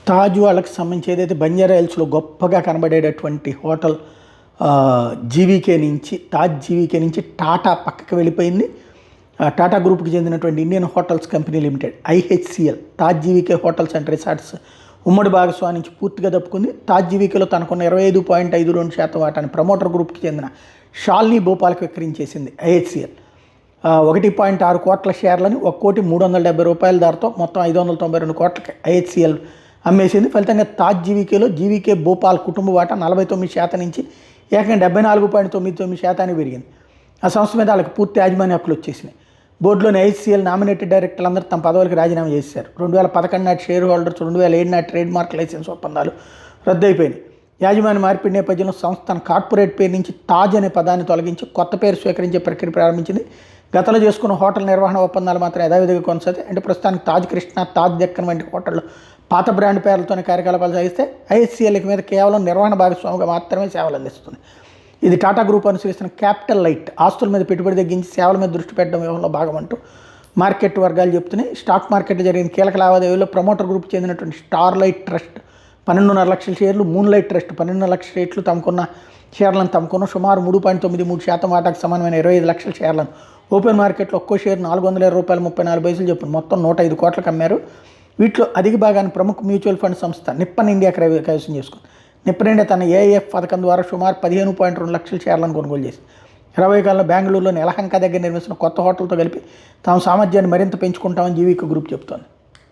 తాజ్ వాళ్ళకి సంబంధించి ఏదైతే బంజారా హిల్స్లో గొప్పగా కనబడేటటువంటి హోటల్ తాజ్ జీవీకే నుంచి టాటా పక్కకి వెళ్ళిపోయింది. టాటా గ్రూప్కి చెందినటువంటి Indian hotels company limited IHCL Taj GVK hotels and resorts ఉమ్మడి భాగస్వామి నుంచి పూర్తిగా తప్పుకుంది. తాజ్ జీవీకేలో తనకున్న 25.52% వాటాన్ని ప్రమోటర్ గ్రూప్కి చెందిన షాల్నీ భోపాల్కి విక్రయించేసింది ఐహెచ్సిఎల్. 1.6 కోట్ల షేర్లని 1,370,000 ధరతో మొత్తం 592 కోట్లకి ఐహెచ్సిఎల్ అమ్మేసింది. ఫలితంగా తాజ్ జీవీకే భోపాల్ కుటుంబ వాటా 49% నుంచి ఏకంగా 74.99% పెరిగింది. ఆ సంస్థ మీద వాళ్ళకి పూర్తి యాజమాన్య హక్కులు వచ్చేసినాయి. బోర్డులోని ఐహెచ్సిఎల్ నామినేటెడ్ డైరెక్టర్లు అందరూ తమ పదవులకు రాజీనామా చేశారు. 2011 నాటి షేర్ హోల్డర్స్ 2007 నాటి ట్రేడ్ మార్క్ లైసెన్స్ ఒప్పందాలు రద్దయిపోయినాయి. యాజమాన్య మార్పిడి నేపథ్యంలో సంస్థ తన కార్పొరేట్ పేరు నుంచి తాజ్ అనే పదాన్ని తొలగించి కొత్త పేరు స్వీకరించే ప్రక్రియ ప్రారంభించింది. గతంలో చేసుకున్న హోటల్ నిర్వహణ ఒప్పందాలు మాత్రం యథావిధిగా కొనసాగుతాయి. అంటే ప్రస్తుతానికి తాజ్ కృష్ణ, తాజ్ దక్కన్ వంటి హోటళ్ళు పాత బ్రాండ్ పేర్లతోనే కార్యకలాపాలు సాగిస్తే ఐహెచ్సిఎల్ మీద కేవలం నిర్వహణ భాగస్వామిగా మాత్రమే సేవలు అందిస్తుంది. ఇది టాటా గ్రూప్ అనుసరిస్తున్న క్యాపిటల్ లైట్ ఆస్తుల మీద పెట్టుబడి తగ్గించి సేవల మీద దృష్టి పెట్టడం వ్యవహారంలో భాగం అంటూ మార్కెట్ వర్గాలు చెప్తున్నాయి. స్టాక్ మార్కెట్లో జరిగిన కీలక లావాదేవీలో ప్రమోటర్ గ్రూప్ చెందినటువంటి స్టార్లైట్ ట్రస్ట్ 12.5 లక్షల షేర్లు, మూన్లైట్ ట్రస్ట్ 12 లక్షల షేర్లు తమకున్న షేర్లను తమకున్న సుమారు 3.93% వాటాకు సమానమైన 25 లక్షల షేర్లను ఓపెన్ మార్కెట్లో ఒక్కో షేర్ ₹407.34 చొప్పున మొత్తం 105 కోట్లకు అమ్మారు. వీటిలో అధిక భాగాన్ని ప్రముఖ మ్యూచువల్ ఫండ్ సంస్థ నిప్పన్ ఇండియా కైవసం చేసుకుంది. నిప్పన్ ఇండియా తన ఏఐఎఫ్ పథకం ద్వారా సుమారు 15.2 లక్షల షేర్లను కొనుగోలు చేసింది. 20 కాలంలో బెంగళూరులోని యలహంక దగ్గర నిర్మిస్తున్న కొత్త హోటల్తో కలిపి తాము సామర్థ్యాన్ని మరింత పెంచుకుంటామని జీవీకే గ్రూప్ చెబుతోంది.